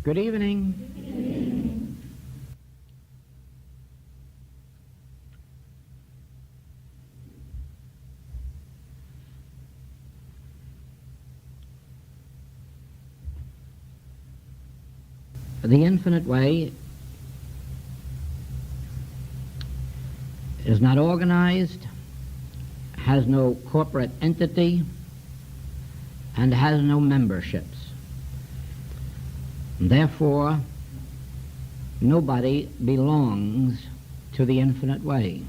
Good evening. The infinite way is not organized, has no corporate entity, and has no memberships. Therefore, nobody belongs to the infinite way.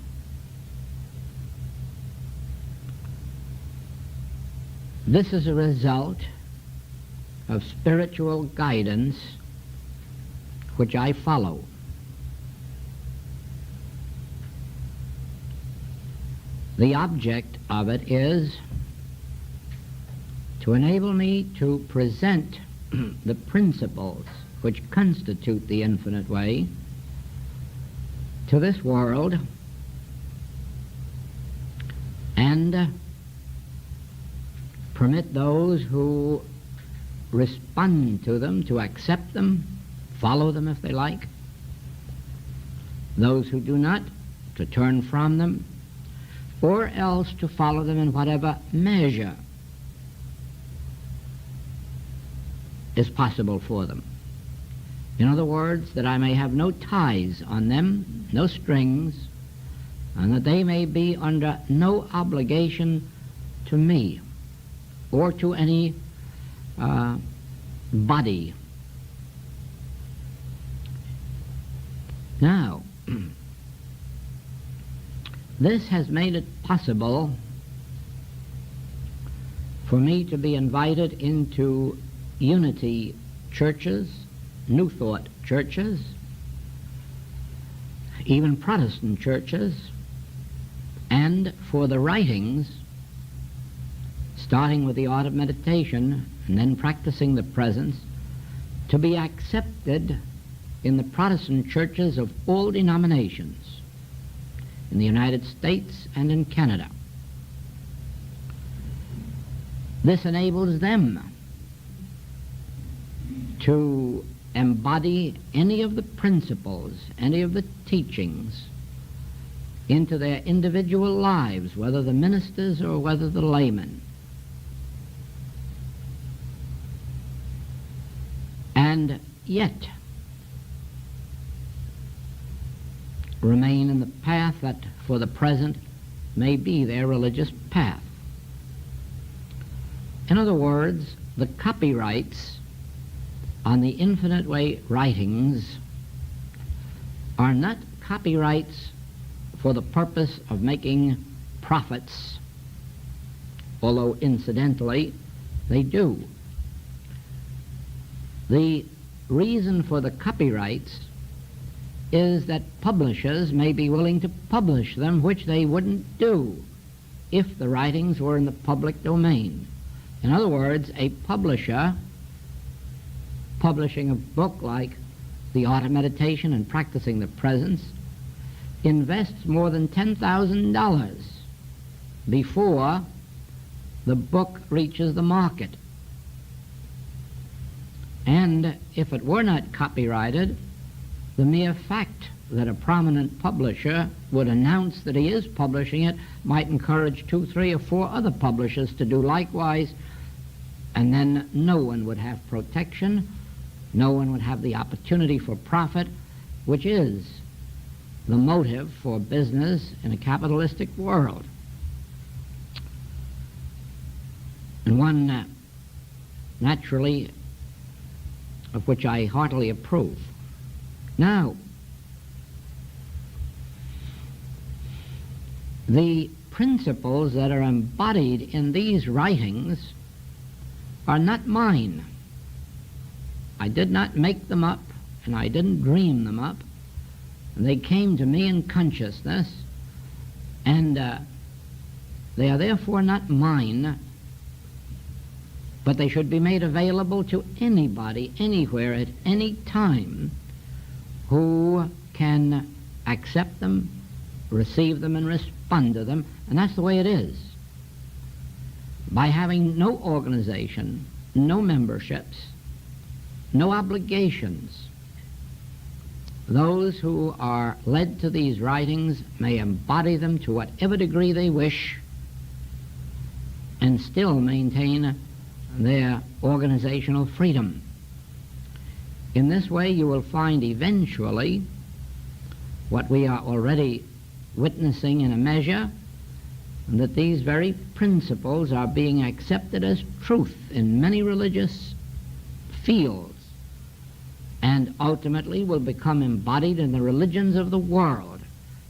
This is a result of spiritual guidance which I follow. The object of it is to enable me to present the principles which constitute the infinite way to this world and permit those who respond to them to accept them, follow them if they like, those who do not to turn from them, or else to follow them in whatever measure is possible for them. In other words, that I may have no ties on them, no strings, and that they may be under no obligation to me or to any body. Now, this has made it possible for me to be invited into unity churches, New Thought churches, even Protestant churches, and for the writings, starting with the art of meditation and then practicing the presence, to be accepted in the Protestant churches of all denominations in the United States and in Canada. This enables them to embody any of the principles, any of the teachings into their individual lives, whether the ministers or whether the laymen. And yet remain in the path that for the present may be their religious path. In other words, the copyrights on the infinite way writings are not copyrights for the purpose of making profits, although incidentally they do. The reason for the copyrights is that publishers may be willing to publish them, which they wouldn't do if the writings were in the public domain. In other words, a publisher publishing a book like The Art of Meditation and Practicing the Presence invests more than $10,000 before the book reaches the market. And if it were not copyrighted, the mere fact that a prominent publisher would announce that he is publishing it might encourage 2, 3, or 4 other publishers to do likewise, and then no one would have protection, no one would have the opportunity for profit, which is the motive for business in a capitalistic world. And one, naturally, of which I heartily approve. Now, the principles that are embodied in these writings are not mine. I did not make them up, and I didn't dream them up. They came to me in consciousness, and they are therefore not mine, but they should be made available to anybody, anywhere, at any time, who can accept them, receive them, and respond to them, and that's the way it is. By having no organization, no memberships, no obligations. Those who are led to these writings may embody them to whatever degree they wish and still maintain their organizational freedom. In this way, you will find eventually what we are already witnessing in a measure, that these very principles are being accepted as truth in many religious fields and ultimately will become embodied in the religions of the world.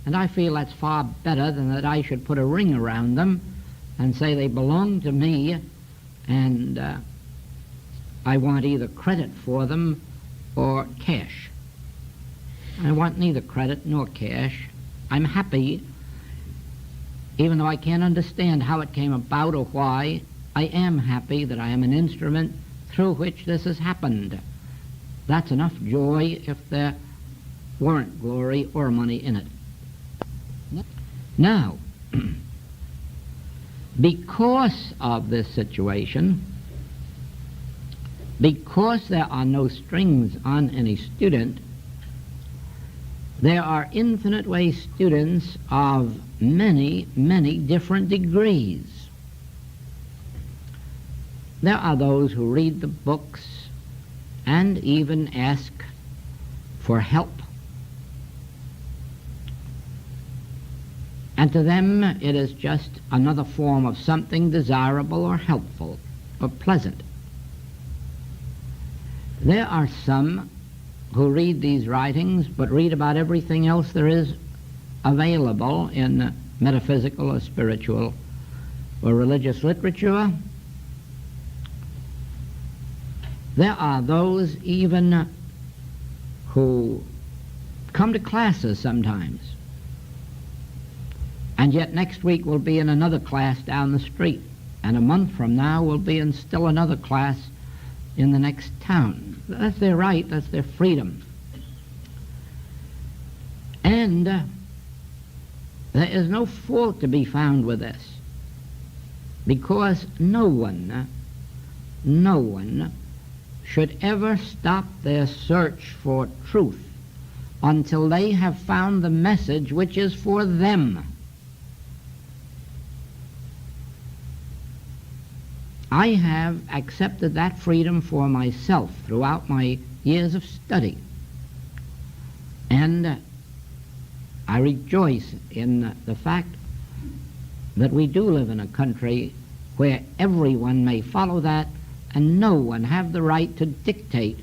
And I feel that's far better than that I should put a ring around them and say they belong to me, and I want either credit for them or cash. I want neither credit nor cash. I'm happy, even though I can't understand how it came about or why, I am happy that I am an instrument through which this has happened. That's enough joy if there weren't glory or money in it. Now, because of this situation, because there are no strings on any student, there are infinite way students of many, many different degrees. There are those who read the books and even ask for help. And to them it is just another form of something desirable or helpful or pleasant. There are some who read these writings but read about everything else there is available in metaphysical or spiritual or religious literature. There are those even who come to classes sometimes, and yet next week we'll be in another class down the street, and a month from now we'll be in still another class in the next town. That's their right, that's their freedom. And there is no fault to be found with this, because no one should ever stop their search for truth until they have found the message which is for them. I have accepted that freedom for myself throughout my years of study, and I rejoice in the fact that we do live in a country where everyone may follow that and no one have the right to dictate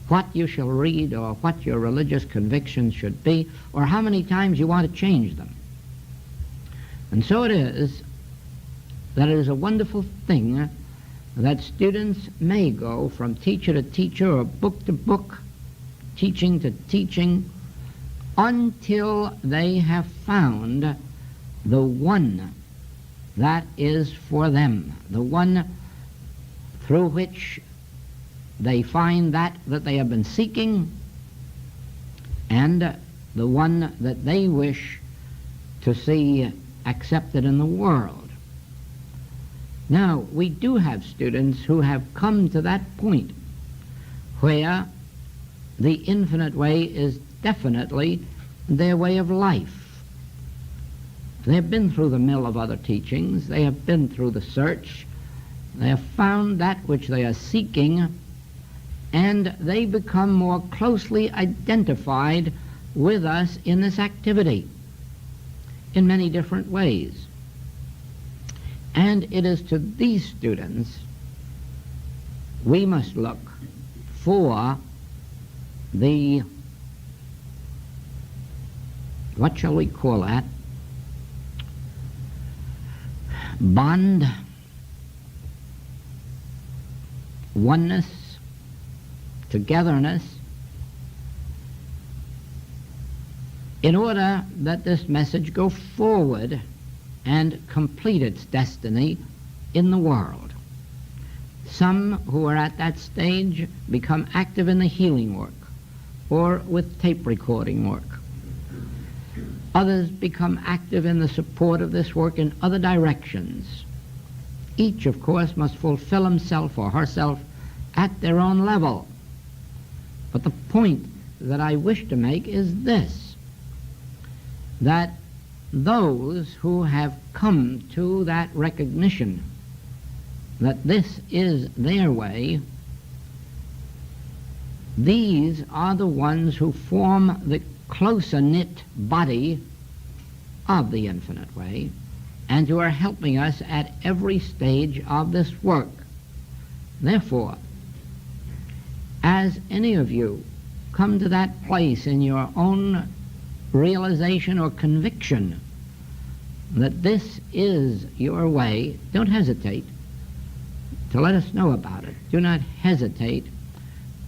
what you shall read or what your religious convictions should be or how many times you want to change them. And so it is that it is a wonderful thing that students may go from teacher to teacher or book to book, teaching to teaching, until they have found the one that is for them, the one through which they find that they have been seeking, and the one that they wish to see accepted in the world. Now, we do have students who have come to that point where the infinite way is definitely their way of life. They have been through the mill of other teachings. They have been through the search. They have found that which they are seeking, and they become more closely identified with us in this activity in many different ways. And it is to these students we must look for the, what shall we call that, bond, oneness, togetherness, in order that this message go forward and complete its destiny in the world. Some who are at that stage become active in the healing work or with tape recording work. Others become active in the support of this work in other directions. Each, of course, must fulfill himself or herself at their own level. But the point that I wish to make is this, that those who have come to that recognition that this is their way, these are the ones who form the closer knit body of the infinite way, and who are helping us at every stage of this work. Therefore, as any of you come to that place in your own realization or conviction that this is your way, don't hesitate to let us know about it. Do not hesitate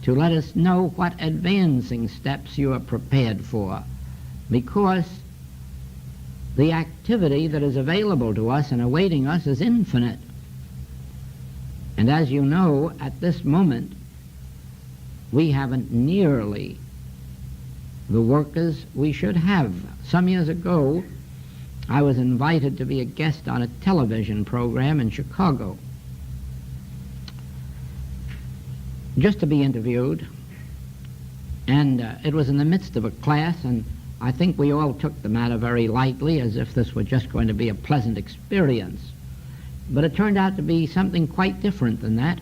to let us know what advancing steps you are prepared for, because the activity that is available to us and awaiting us is infinite. And as you know, at this moment, we haven't nearly the workers we should have. Some years ago, I was invited to be a guest on a television program in Chicago, just to be interviewed, and it was in the midst of a class, and I think we all took the matter very lightly, as if this were just going to be a pleasant experience. But it turned out to be something quite different than that.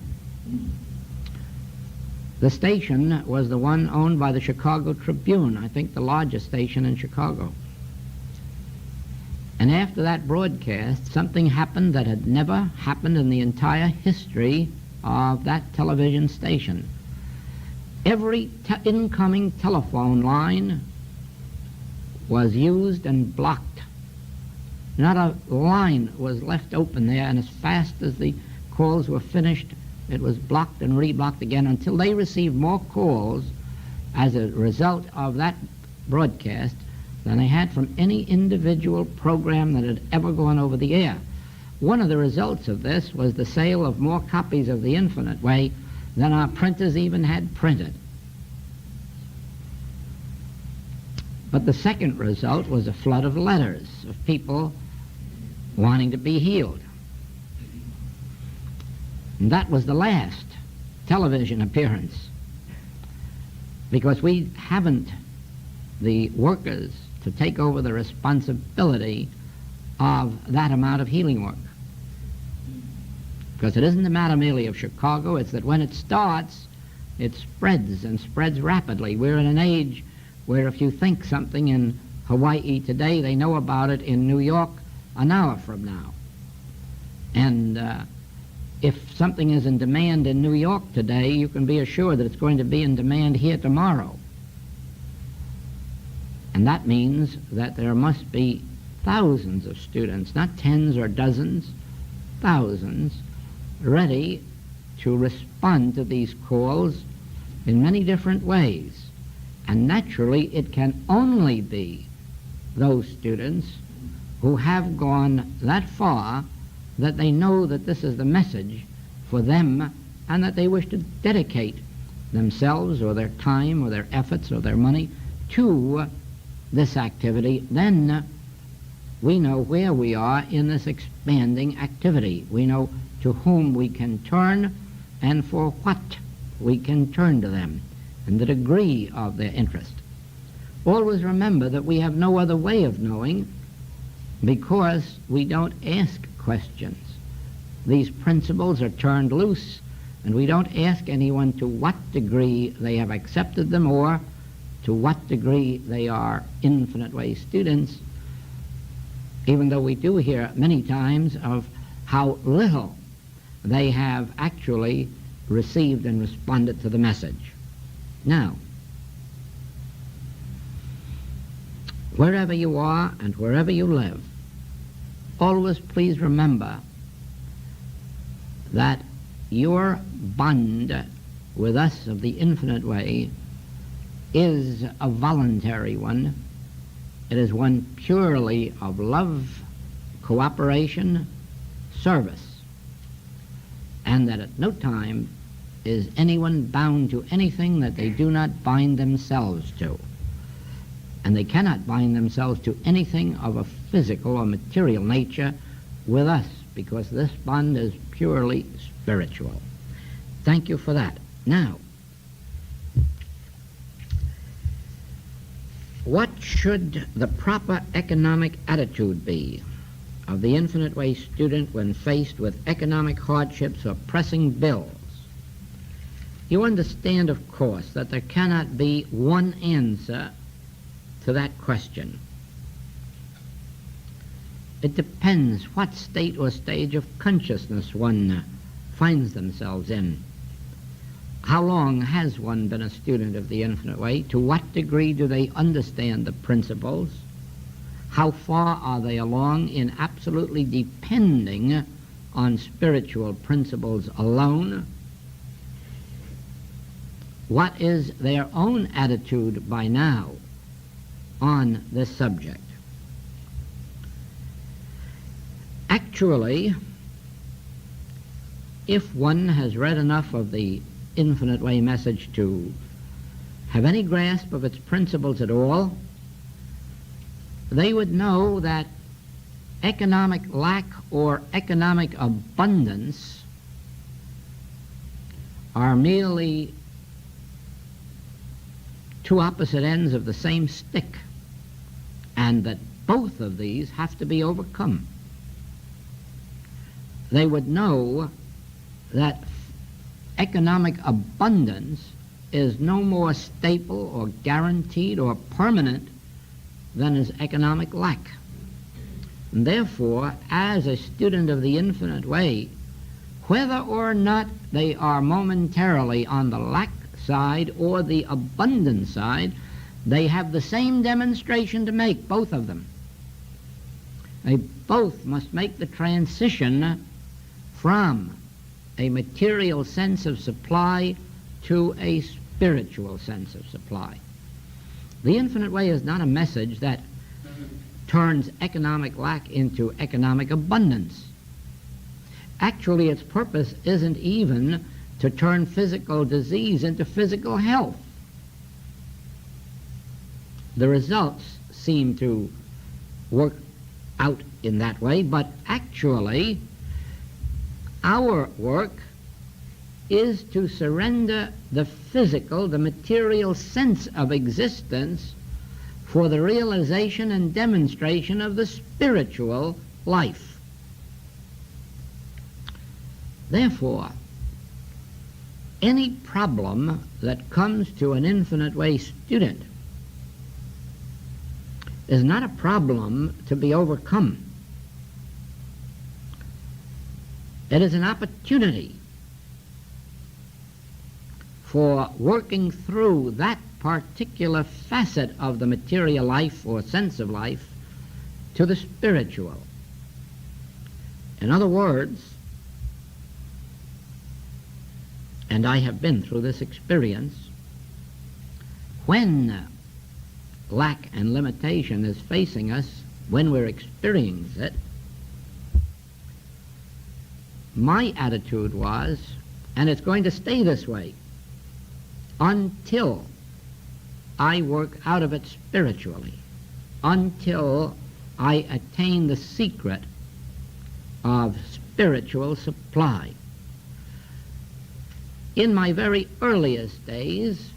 The station was the one owned by the Chicago Tribune, I think the largest station in Chicago. And after that broadcast, something happened that had never happened in the entire history of that television station. Every incoming telephone line was used and blocked. Not a line was left open there, and as fast as the calls were finished, it was blocked and reblocked again until they received more calls as a result of that broadcast than they had from any individual program that had ever gone over the air. One of the results of this was the sale of more copies of The Infinite Way than our printers even had printed. But the second result was a flood of letters of people wanting to be healed. And that was the last television appearance, because we haven't the workers to take over the responsibility of that amount of healing work. Because it isn't a matter merely of Chicago, it's that when it starts, it spreads and spreads rapidly. We're in an age where if you think something in Hawaii today, they know about it in New York an hour from now. And if something is in demand in New York today, you can be assured that it's going to be in demand here tomorrow. And that means that there must be thousands of students, not tens or dozens, thousands, ready to respond to these calls in many different ways. And naturally, it can only be those students who have gone that far that they know that this is the message for them and that they wish to dedicate themselves or their time or their efforts or their money to this activity. Then we know where we are in this expanding activity. We know to whom we can turn and for what we can turn to them and the degree of their interest. Always remember that we have no other way of knowing, because we don't ask questions. These principles are turned loose, and we don't ask anyone to what degree they have accepted them or to what degree they are Infinite Way students, even though we do hear many times of how little they have actually received and responded to the message. Now, wherever you are and wherever you live, always please remember that your bond with us of the Infinite Way is a voluntary one. It is one purely of love, cooperation, service, and that at no time is anyone bound to anything that they do not bind themselves to. And they cannot bind themselves to anything of a physical or material nature with us, because this bond is purely spiritual. Thank you for that. Now, What should the proper economic attitude be of the Infinite Way student when faced with economic hardships or pressing bills? You understand, of course, that there cannot be one answer to that question. It depends what state or stage of consciousness one finds themselves in. How long has one been a student of the Infinite Way? To what degree do they understand the principles? How far are they along in absolutely depending on spiritual principles alone? What is their own attitude by now on this subject? Actually, if one has read enough of the Infinite Way message to have any grasp of its principles at all, they would know that economic lack or economic abundance are merely two opposite ends of the same stick, and that both of these have to be overcome. They would know that economic abundance is no more staple or guaranteed or permanent than is economic lack. And therefore, as a student of the Infinite Way, whether or not they are momentarily on the lack side or the abundance side, they have the same demonstration to make, both of them. They both must make the transition from a material sense of supply to a spiritual sense of supply. The Infinite Way is not a message that turns economic lack into economic abundance. Actually, its purpose isn't even to turn physical disease into physical health. The results seem to work out in that way, but actually our work is to surrender the physical, the material sense of existence for the realization and demonstration of the spiritual life. Therefore, any problem that comes to an Infinite Way student is not a problem to be overcome. It is an opportunity for working through that particular facet of the material life or sense of life to the spiritual. In other words, and I have been through this experience, when lack and limitation is facing us, when we're experiencing it, my attitude was, and it's going to stay this way until I work out of it spiritually, until I attain the secret of spiritual supply. In my very earliest days,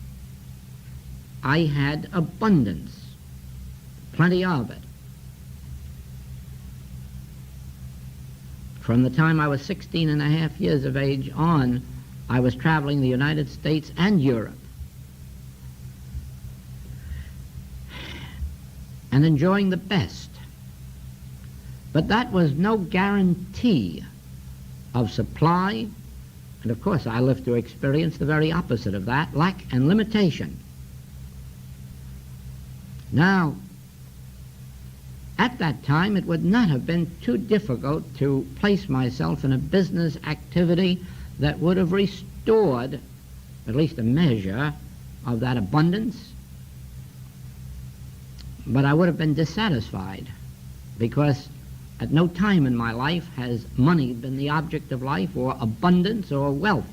I had abundance, plenty of it. From the time I was 16 and a half years of age on, I was traveling the United States and Europe and enjoying the best. But that was no guarantee of supply, and of course I lived to experience the very opposite of that, lack and limitation. Now, at that time, it would not have been too difficult to place myself in a business activity that would have restored at least a measure of that abundance. But I would have been dissatisfied, because at no time in my life has money been the object of life, or abundance, or wealth.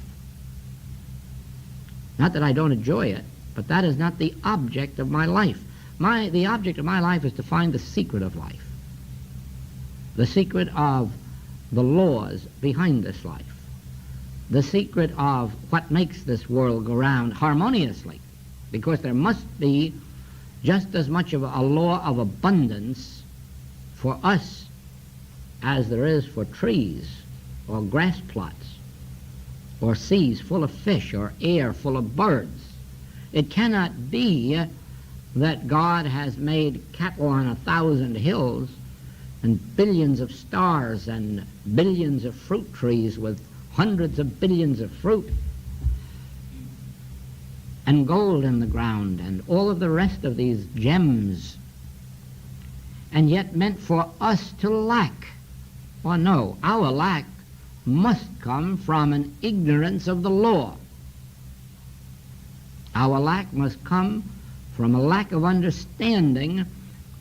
Not that I don't enjoy it, but that is not the object of my life. The object of my life is to find the secret of life, the secret of the laws behind this life, the secret of what makes this world go round harmoniously, because there must be just as much of a law of abundance for us as there is for trees or grass plots or seas full of fish or air full of birds. It cannot be that God has made cattle on 1,000 hills and billions of stars and billions of fruit trees with hundreds of billions of fruit and gold in the ground and all of the rest of these gems, and yet meant for us to lack. Well, no, our lack must come from an ignorance of the law. Our lack must come from a lack of understanding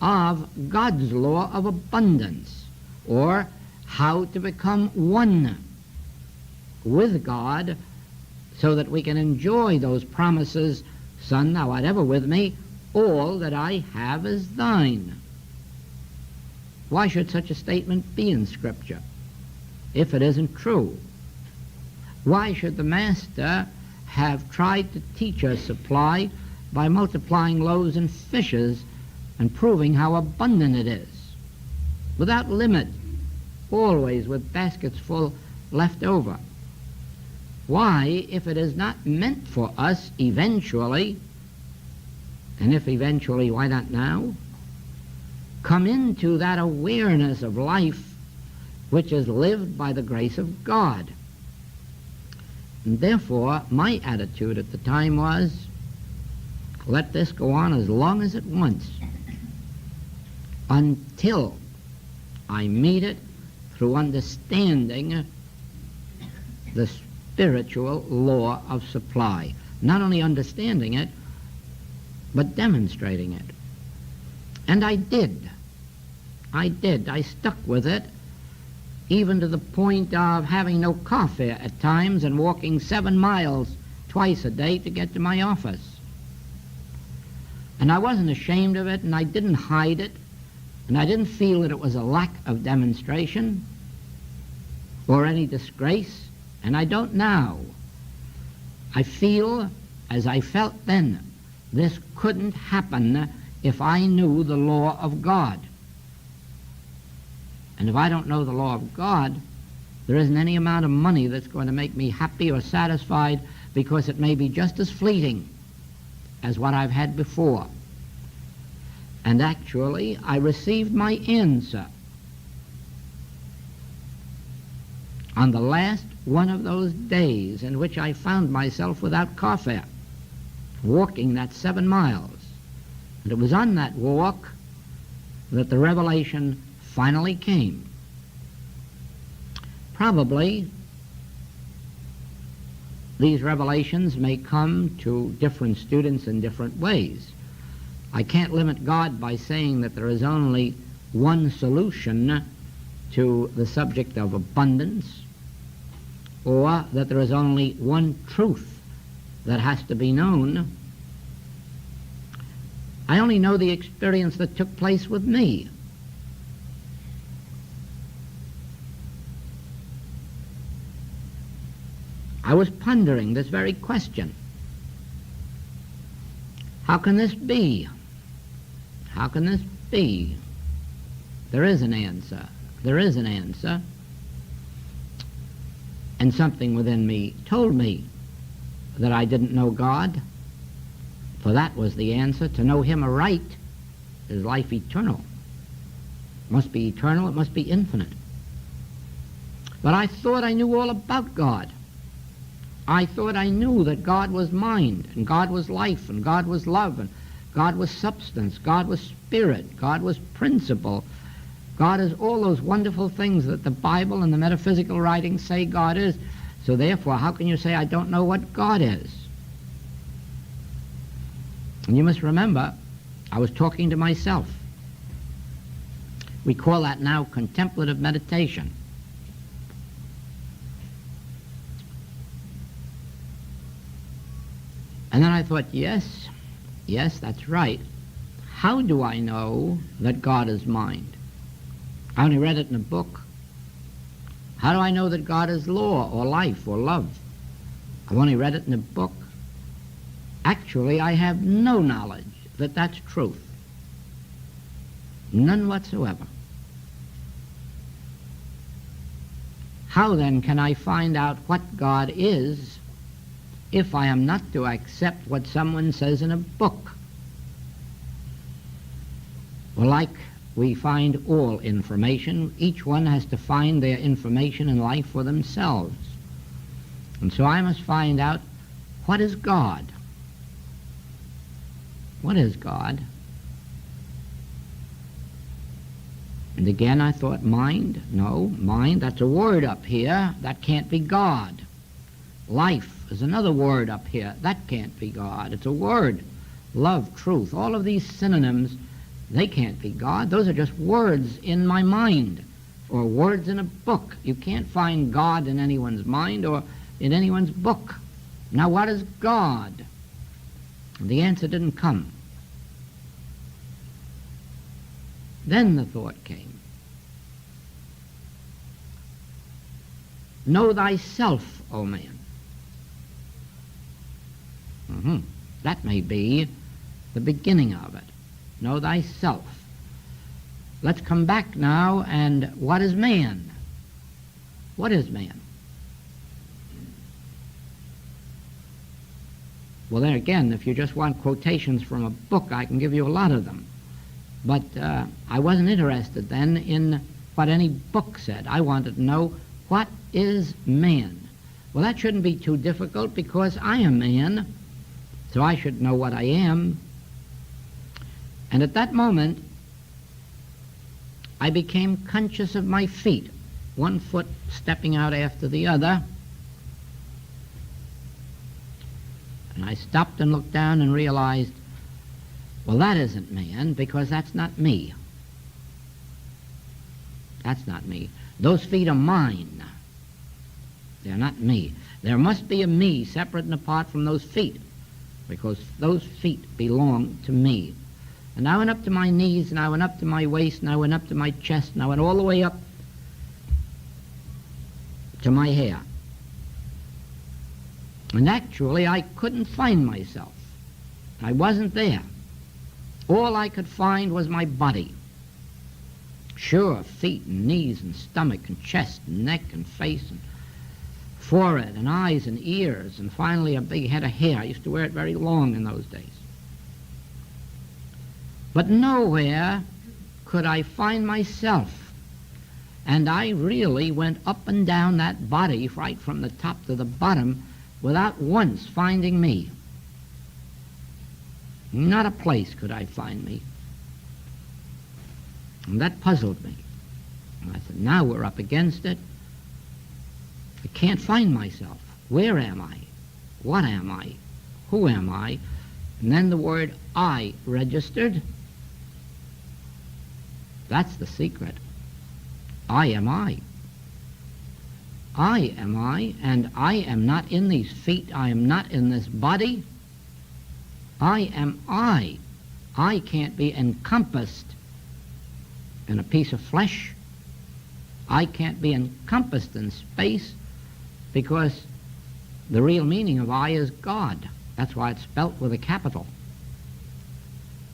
of God's law of abundance, or how to become one with God so that we can enjoy those promises, Son, thou art ever with me, all that I have is thine. Why should such a statement be in Scripture if it isn't true? Why should the Master have tried to teach us supply by multiplying loaves and fishes and proving how abundant it is, without limit, always with baskets full left over? Why, if it is not meant for us eventually, and if eventually, why not now, come into that awareness of life which is lived by the grace of God? And therefore, my attitude at the time was, let this go on as long as it wants, until I meet it through understanding the spiritual law of supply. Not only understanding it, but demonstrating it. And I did. I stuck with it, even to the point of having no coffee at times and walking 7 miles twice a day to get to my office. And I wasn't ashamed of it, and I didn't hide it, and I didn't feel that it was a lack of demonstration or any disgrace, and I don't now. I feel, as I felt then, this couldn't happen if I knew the law of God. And if I don't know the law of God, there isn't any amount of money that's going to make me happy or satisfied, because it may be just as fleeting as what I've had before. And actually, I received my answer on the last one of those days in which I found myself without coffee, walking that 7 miles. And it was on that walk that the revelation finally came. Probably these revelations may come to different students in different ways. I can't limit God by saying that there is only one solution to the subject of abundance, or that there is only one truth that has to be known. I only know the experience that took place with me. I was pondering this very question. How can this be? How can this be? There is an answer. There is an answer. And something within me told me that I didn't know God, for that was the answer. To know Him aright is life eternal. It must be eternal, it must be infinite. But I thought I knew all about God. I thought I knew that God was mind, and God was life, and God was love, and God was substance, God was spirit, God was principle. God is all those wonderful things that the Bible and the metaphysical writings say God is. So therefore, how can you say I don't know what God is? And you must remember, I was talking to myself. We call that now contemplative meditation. And then I thought, yes, that's right. How do I know that God is mind? I only read it in a book. How do I know that God is law or life or love? I've only read it in a book. Actually, I have no knowledge that that's truth. None whatsoever. How then can I find out what God is if I am not to accept what someone says in a book? Well, like we find all information, each one has to find their information in life for themselves. And so I must find out, what is God? What is God? And again I thought, mind? No, mind, that's a word up here. That can't be God. Life is another word up here. That can't be God. It's a word. Love, truth, all of these synonyms, they can't be God. Those are just words in my mind, or words in a book. You can't find God in anyone's mind or in anyone's book. Now what is God? And the answer didn't come. Then the thought came. Know thyself, O man. That may be the beginning of it. Know thyself. Let's come back now, and what is man? What is man? Well, there again, if you just want quotations from a book, I can give you a lot of them. But I wasn't interested then in what any book said. I wanted to know, what is man? Well, that shouldn't be too difficult, because I am man, so I should know what I am. And at that moment, I became conscious of my feet, one foot stepping out after the other. And I stopped and looked down and realized, well, that isn't man, because that's not me. That's not me. Those feet are mine. They're not me. There must be a me separate and apart from those feet, because those feet belong to me. And I went up to my knees, and I went up to my waist, and I went up to my chest, and I went all the way up to my hair. And actually, I couldn't find myself. I wasn't there. All I could find was my body. Sure, feet and knees and stomach and chest and neck and face and forehead and eyes and ears, and finally a big head of hair. I used to wear it very long in those days. But nowhere could I find myself. And I really went up and down that body, right from the top to the bottom, without once finding me. Not a place could I find me. And that puzzled me. And I said, now we're up against it. I can't find myself. Where am I? What am I? Who am I? And then the word I registered. That's the secret. I am I. I am I, and I am not in these feet. I am not in this body. I am I. I can't be encompassed in a piece of flesh. I can't be encompassed in space, because the real meaning of I is God. That's why it's spelt with a capital.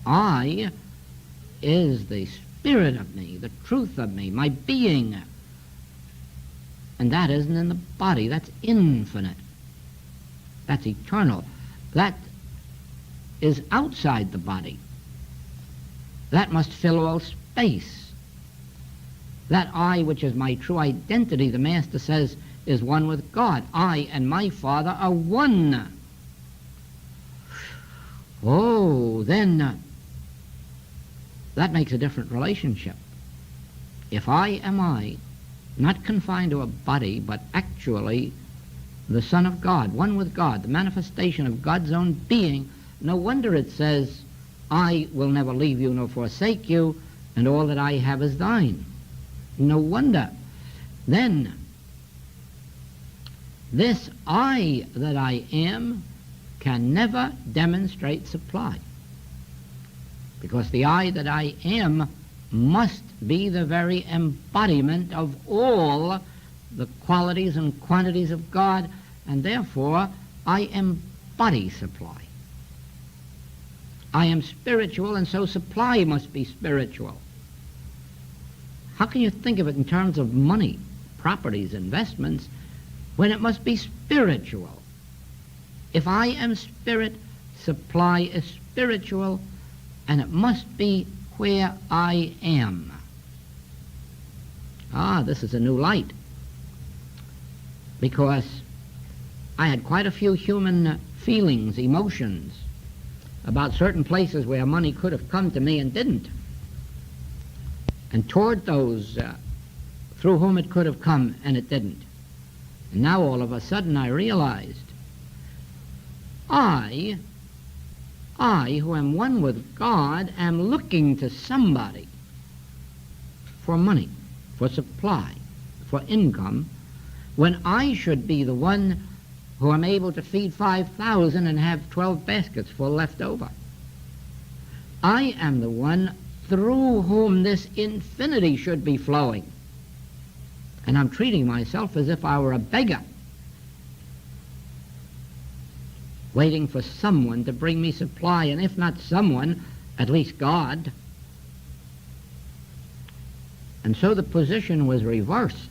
I is the spirit of me, the truth of me, my being. And that isn't in the body. That's infinite. That's eternal. That is outside the body. That must fill all space. That I, which is my true identity, the Master says, is one with God. I and my Father are one. Oh, then that makes a different relationship. If I am I, not confined to a body, but actually the Son of God, one with God, the manifestation of God's own being, no wonder it says, I will never leave you nor forsake you, and all that I have is thine. No wonder. Then, this I that I am can never demonstrate supply, because the I that I am must be the very embodiment of all the qualities and quantities of God, and therefore I embody supply. I am spiritual, and so supply must be spiritual. How can you think of it in terms of money, properties, investments, when it must be spiritual? If I am spirit, supply is spiritual, and it must be where I am. This is a new light, because I had quite a few human feelings, emotions, about certain places where money could have come to me and didn't, and toward those through whom it could have come and it didn't. And now all of a sudden I realized I, who am one with God, am looking to somebody for money, for supply, for income, when I should be the one who am able to feed 5,000 and have 12 baskets full left over. I am the one through whom this infinity should be flowing. And I'm treating myself as if I were a beggar, waiting for someone to bring me supply, and if not someone, at least God. And so the position was reversed,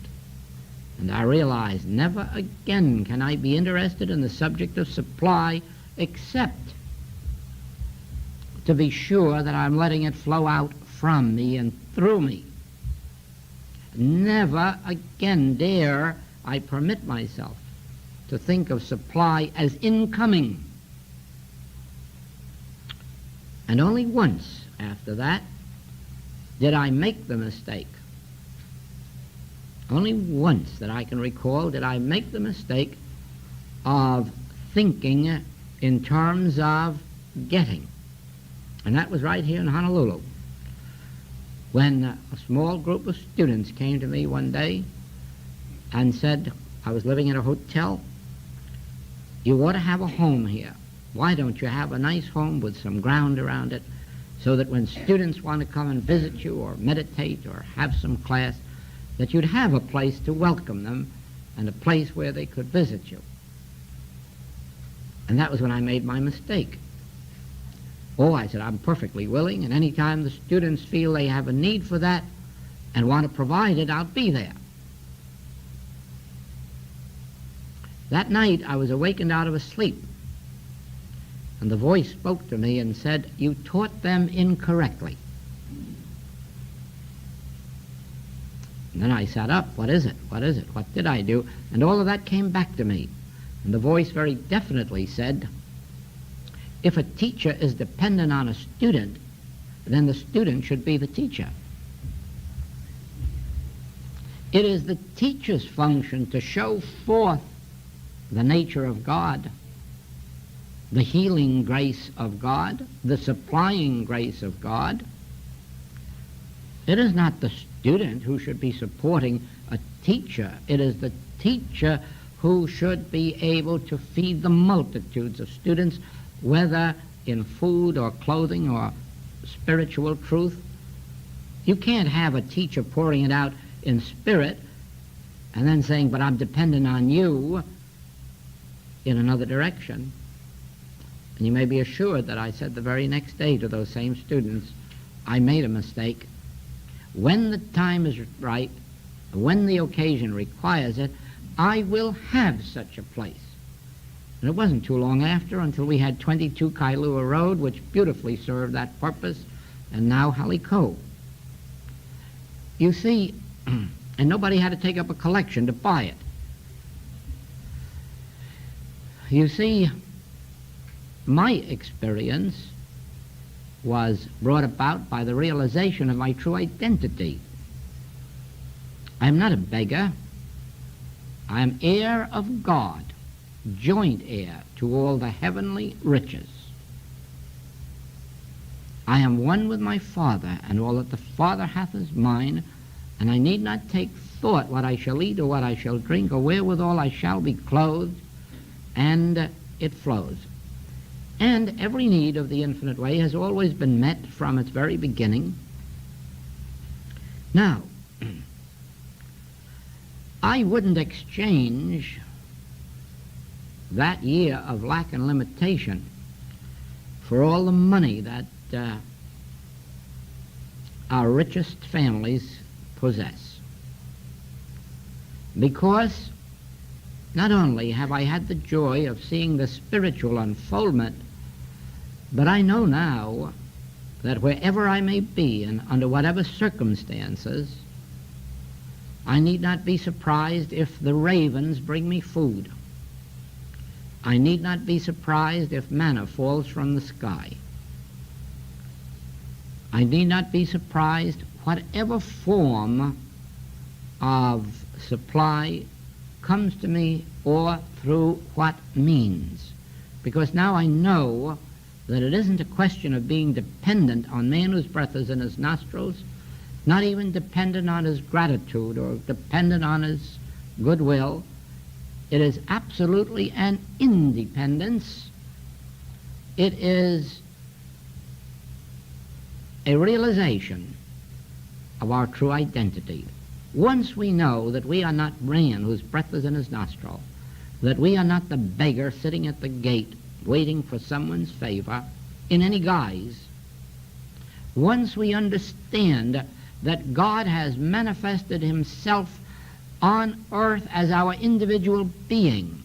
and I realized never again can I be interested in the subject of supply except to be sure that I'm letting it flow out from me and through me. Never again dare I permit myself to think of supply as incoming. And only once after that did I make the mistake. Only once that I can recall did I make the mistake of thinking in terms of getting. And that was right here in Honolulu, when a small group of students came to me one day and said, I was living in a hotel, you ought to have a home here. Why don't you have a nice home with some ground around it, so that when students want to come and visit you or meditate or have some class, that you'd have a place to welcome them and a place where they could visit you. And that was when I made my mistake. I said, I'm perfectly willing, and any time the students feel they have a need for that and want to provide it, I'll be there. That night I was awakened out of a sleep, and the voice spoke to me and said, you taught them incorrectly. And then I sat up. What is it? What is it? What did I do? And all of that came back to me. And the voice very definitely said, if a teacher is dependent on a student, then the student should be the teacher. It is the teacher's function to show forth the nature of God, the healing grace of God, the supplying grace of God. It is not the student who should be supporting a teacher. It is the teacher who should be able to feed the multitudes of students, whether in food or clothing or spiritual truth. You can't have a teacher pouring it out in spirit and then saying, but I'm dependent on you, in another direction. And you may be assured that I said the very next day to those same students, I made a mistake. When the time is right, when the occasion requires it, I will have such a place. And it wasn't too long after until we had 22 Kailua Road, which beautifully served that purpose, and now Haliko. You see, and nobody had to take up a collection to buy it. You see, my experience was brought about by the realization of my true identity. I am not a beggar. I am heir of God, joint heir to all the heavenly riches. I am one with my Father, and all that the Father hath is mine, and I need not take thought what I shall eat or what I shall drink or wherewithal I shall be clothed, and it flows. And every need of the infinite way has always been met from its very beginning. Now, I wouldn't exchange that year of lack and limitation for all the money that our richest families possess. Because not only have I had the joy of seeing the spiritual unfoldment, but I know now that wherever I may be and under whatever circumstances, I need not be surprised if the ravens bring me food. I need not be surprised if manna falls from the sky. I need not be surprised whatever form of supply comes to me or through what means. Because now I know that it isn't a question of being dependent on man whose breath is in his nostrils, not even dependent on his gratitude or dependent on his goodwill. It is absolutely an independence. It is a realization of our true identity. Once we know that we are not man whose breath is in his nostril, that we are not the beggar sitting at the gate waiting for someone's favor in any guise, once we understand that God has manifested himself on earth as our individual being,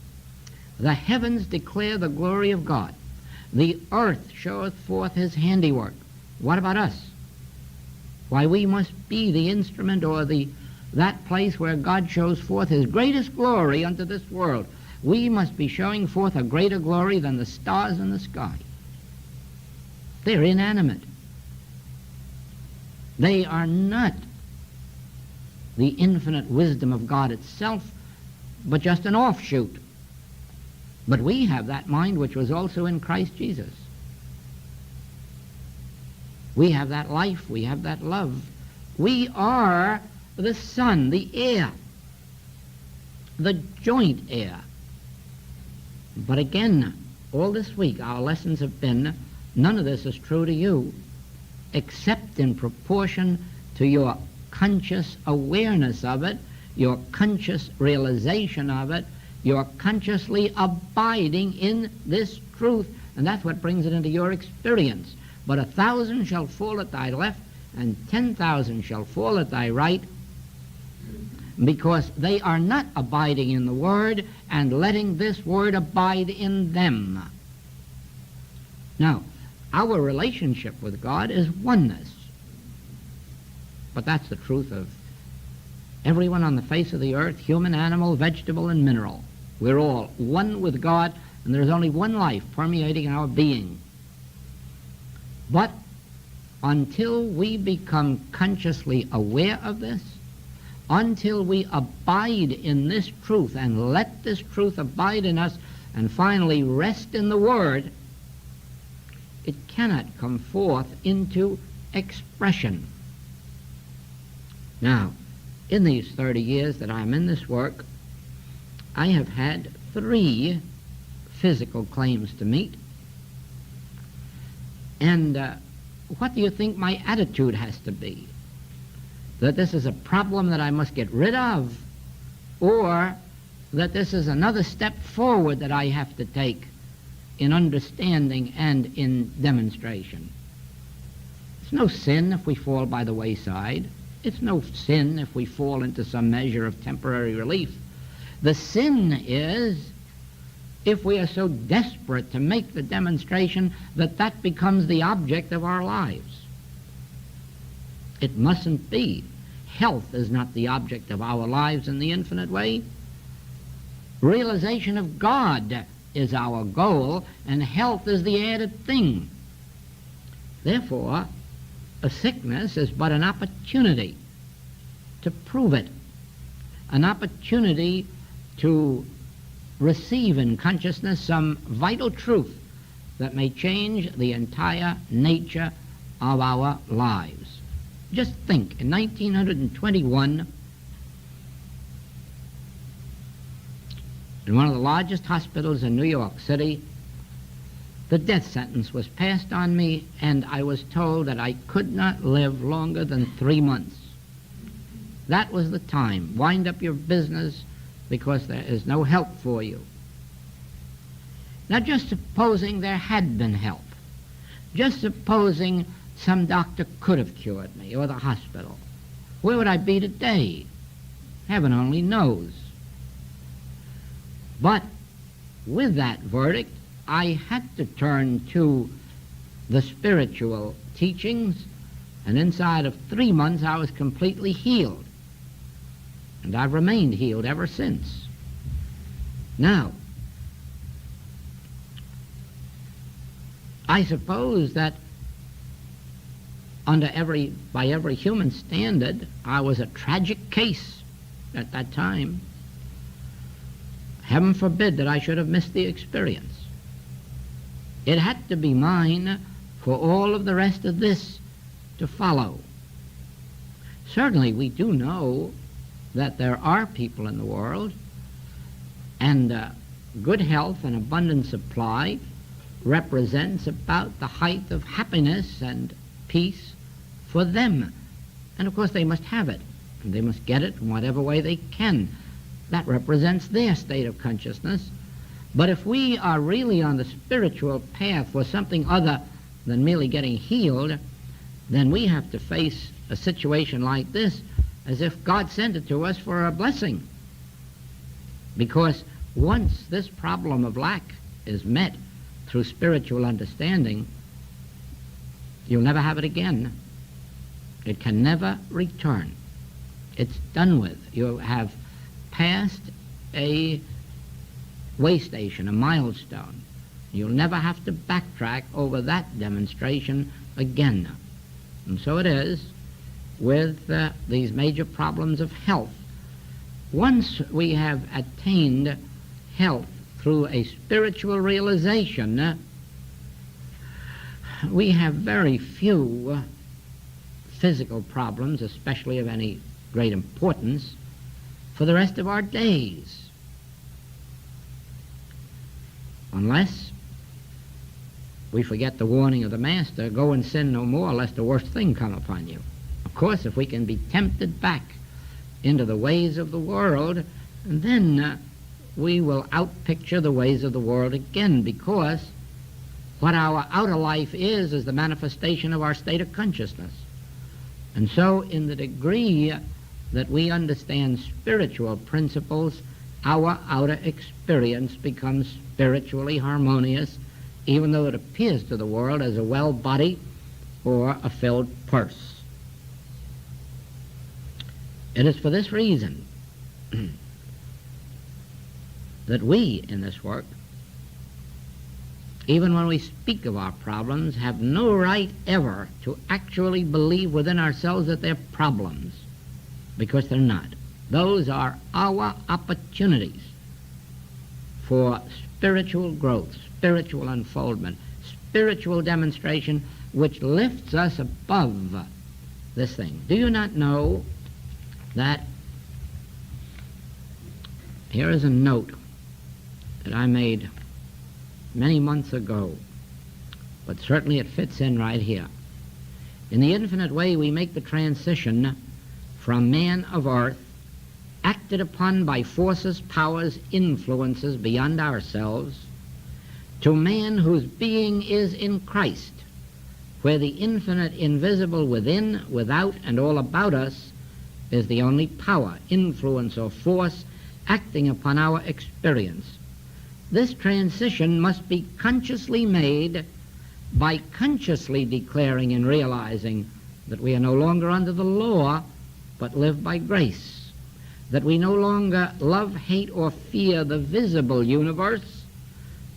the heavens declare the glory of God, the earth showeth forth his handiwork. What about us? Why, we must be the instrument or that place where God shows forth his greatest glory unto this world. We must be showing forth a greater glory than the stars in the sky. They're inanimate. They are not the infinite wisdom of God itself, but just an offshoot. But we have that mind which was also in Christ Jesus. We have that life, we have that love. We are the son, the heir, the joint heir. But again, all this week our lessons have been, none of this is true to you, except in proportion to your conscious awareness of it, your conscious realization of it, your consciously abiding in this truth, and that's what brings it into your experience. But 1,000 shall fall at thy left, and 10,000 shall fall at thy right, because they are not abiding in the Word and letting this Word abide in them. Now, our relationship with God is oneness. But that's the truth of everyone on the face of the earth, human, animal, vegetable, and mineral. We're all one with God, and there's only one life permeating our being. But until we become consciously aware of this, until we abide in this truth and let this truth abide in us and finally rest in the Word, it cannot come forth into expression. Now, in these 30 years that I'm in this work, I have had 3 physical claims to meet. And what do you think my attitude has to be? That this is a problem that I must get rid of, or that this is another step forward that I have to take in understanding and in demonstration? It's no sin if we fall by the wayside. It's no sin if we fall into some measure of temporary relief. The sin is if we are so desperate to make the demonstration that that becomes the object of our lives. It mustn't be. Health is not the object of our lives in the infinite way. Realization of God is our goal, and health is the added thing. Therefore, a sickness is but an opportunity to prove it, an opportunity to receive in consciousness some vital truth that may change the entire nature of our lives. Just think, in 1921, in one of the largest hospitals in New York City, the death sentence was passed on me, and I was told that I could not live longer than 3 months. That was the time. Wind up your business, because there is no help for you. Now, just supposing there had been help, Just supposing some doctor could have cured me, or the hospital. Where would I be today? Heaven only knows. But with that verdict, I had to turn to the spiritual teachings, and inside of 3 months I was completely healed. And I've remained healed ever since. Now, I suppose that by every human standard, I was a tragic case at that time. Heaven forbid that I should have missed the experience. It had to be mine for all of the rest of this to follow. Certainly we do know that there are people in the world, and good health and abundant supply represents about the height of happiness and peace for them. And of course they must have it, and they must get it in whatever way they can. That represents their state of consciousness. But if we are really on the spiritual path for something other than merely getting healed, then we have to face a situation like this as if God sent it to us for a blessing. Because once this problem of lack is met through spiritual understanding, you'll never have it again. It can never return. It's done with. You have passed a way station, a milestone. You'll never have to backtrack over that demonstration again. And so it is with these major problems of health. Once we have attained health through a spiritual realization, we have very few physical problems, especially of any great importance, for the rest of our days. Unless we forget the warning of the Master, go and sin no more lest the worst thing come upon you. Of course, if we can be tempted back into the ways of the world, then we will outpicture the ways of the world again, because what our outer life is the manifestation of our state of consciousness. And so in the degree that we understand spiritual principles, our outer experience becomes spiritually harmonious, even though it appears to the world as a well body or a filled purse. It is for this reason that we in this work, even when we speak of our problems, have no right ever to actually believe within ourselves that they're problems, because they're not. Those are our opportunities for spiritual growth, spiritual unfoldment, spiritual demonstration, which lifts us above this thing. Do you not know that here is a note that I made many months ago, but certainly it fits in right here. In the infinite way, we make the transition from man of earth, acted upon by forces, powers, influences beyond ourselves, to man whose being is in Christ, where the infinite invisible within, without, and all about us is the only power, influence, or force acting upon our experience. This transition must be consciously made by consciously declaring and realizing that we are no longer under the law, but live by grace, that we no longer love, hate, or fear the visible universe,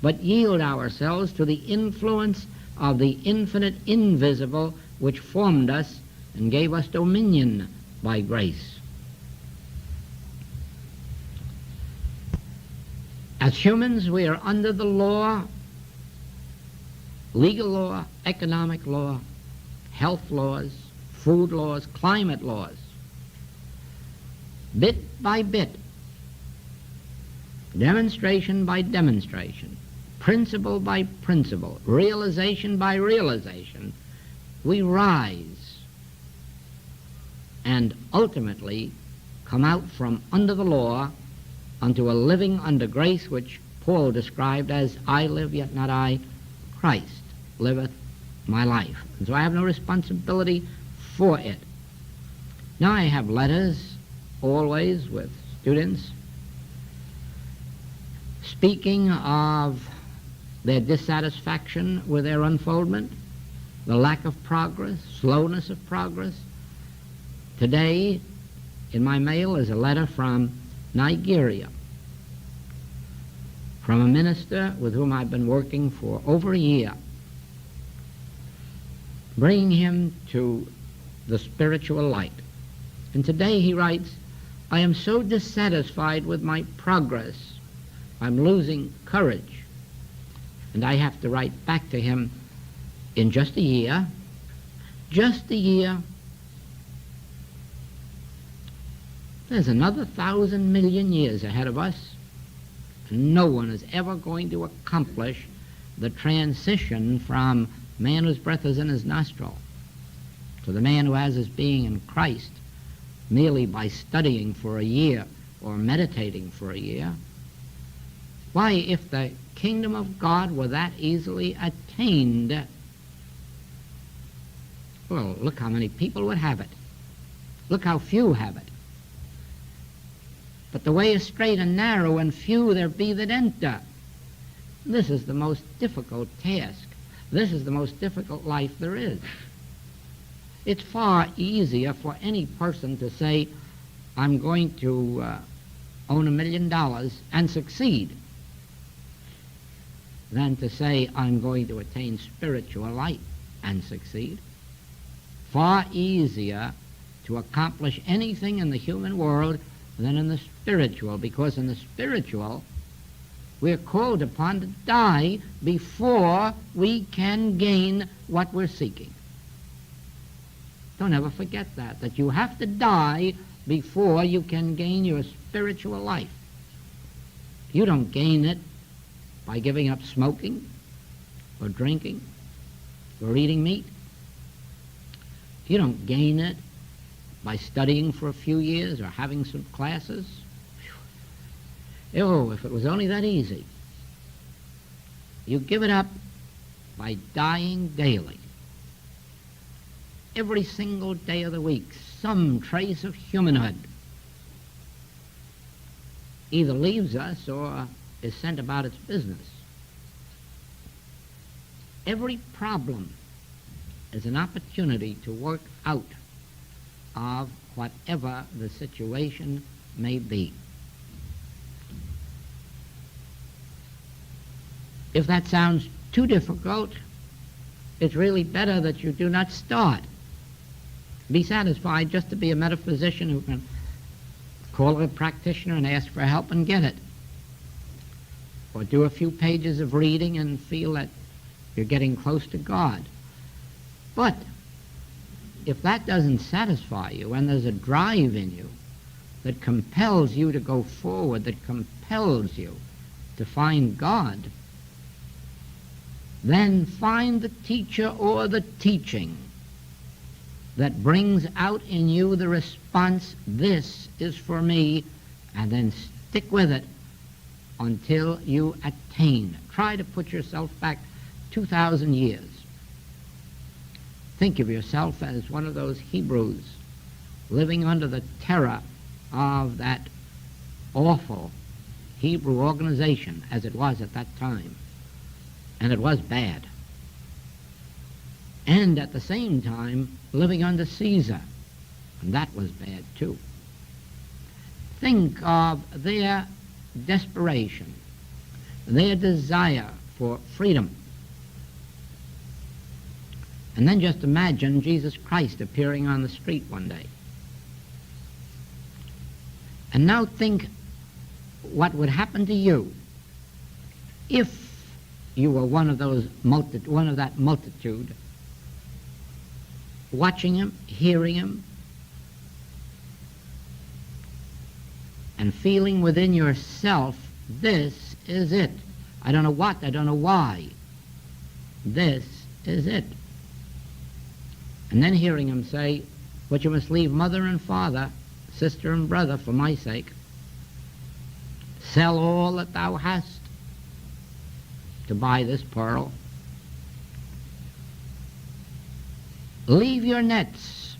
but yield ourselves to the influence of the infinite invisible which formed us and gave us dominion by grace. As humans, we are under the law, legal law, economic law, health laws, food laws, climate laws. Bit by bit, demonstration by demonstration, principle by principle, realization by realization, we rise and ultimately come out from under the law unto a living under grace, which Paul described as, I live, yet not I, Christ liveth my life, and so I have no responsibility for it. Now I have letters always with students speaking of their dissatisfaction with their unfoldment, the lack of progress, slowness of progress. Today, in my mail, is a letter from Nigeria, from a minister with whom I've been working for over a year, bringing him to the spiritual light. And today he writes, I am so dissatisfied with my progress, I'm losing courage. And I have to write back to him, in just a year, there's another 1,000 million years ahead of us, and no one is ever going to accomplish the transition from man whose breath is in his nostril to the man who has his being in Christ merely by studying for a year or meditating for a year. Why, if the kingdom of God were that easily attained, well, look how many people would have it. Look how few have it. But the way is straight and narrow, and few there be that enter. This is the most difficult task. This is the most difficult life there is. It's far easier for any person to say, I'm going to own $1 million and succeed, than to say, I'm going to attain spiritual light and succeed. Far easier to accomplish anything in the human world than in the spiritual, because in the spiritual, we're called upon to die before we can gain what we're seeking. Don't ever forget that you have to die before you can gain your spiritual life. You don't gain it by giving up smoking or drinking or eating meat. You don't gain it by studying for a few years or having some classes. Oh, if it was only that easy. You give it up by dying daily. Every single day of the week, some trace of humanhood either leaves us or is sent about its business. Every problem is an opportunity to work out of whatever the situation may be. If that sounds too difficult, it's really better that you do not start. Be satisfied just to be a metaphysician who can call a practitioner and ask for help and get it. Or do a few pages of reading and feel that you're getting close to God. But if that doesn't satisfy you, and there's a drive in you that compels you to go forward, that compels you to find God, then find the teacher or the teaching that brings out in you the response, this is for me, and then stick with it until you attain. Try to put yourself back 2,000 years. Think of yourself as one of those Hebrews living under the terror of that awful Hebrew organization as it was at that time. And it was bad. And at the same time, living under Caesar. And that was bad too. Think of their desperation, their desire for freedom. And then just imagine Jesus Christ appearing on the street one day. And now think what would happen to you if you were one of that multitude, watching him, hearing him, and feeling within yourself, this is it. I don't know what, I don't know why. This is it. And then hearing him say, but you must leave mother and father, sister and brother for my sake. Sell all that thou hast to buy this pearl. Leave your nets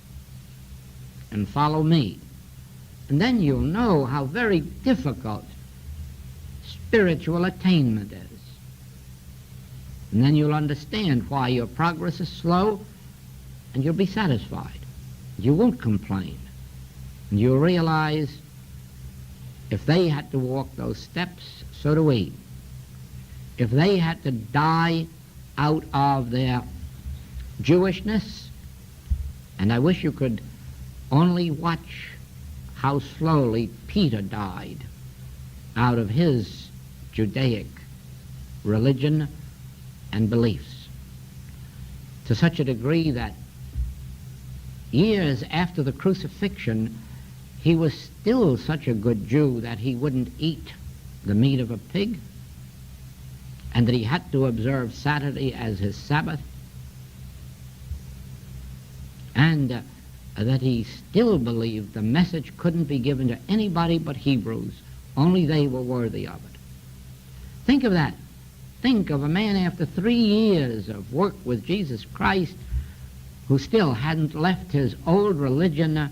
and follow me. And then you'll know how very difficult spiritual attainment is. And then you'll understand why your progress is slow, and you'll be satisfied. You won't complain. And you'll realize if they had to walk those steps, so do we. If they had to die out of their Jewishness, and I wish you could only watch how slowly Peter died out of his Judaic religion and beliefs, to such a degree that years after the crucifixion he was still such a good Jew that he wouldn't eat the meat of a pig, and that he had to observe Saturday as his Sabbath, and that he still believed the message couldn't be given to anybody but Hebrews. Only they were worthy of it. Think of that. Think of a man after 3 years of work with Jesus Christ who still hadn't left his old religion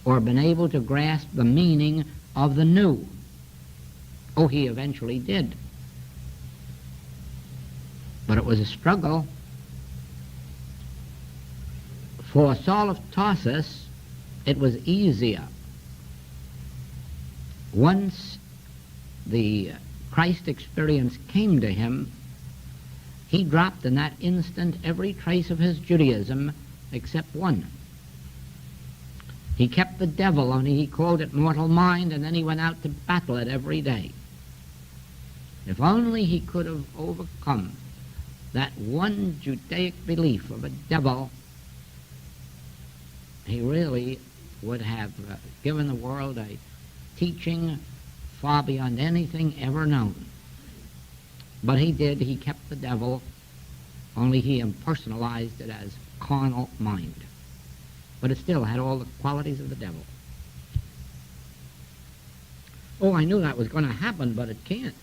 or been able to grasp the meaning of the new. Oh, he eventually did. But it was a struggle. For Saul of Tarsus, it was easier. Once the Christ experience came to him, he dropped in that instant every trace of his Judaism except one. He kept the devil, only he called it mortal mind, and then he went out to battle it every day. If only he could have overcome that one Judaic belief of a devil, he really would have given the world a teaching far beyond anything ever known. But he did. He kept the devil, only he impersonalized it as carnal mind. But it still had all the qualities of the devil. Oh, I knew that was going to happen, but it can't.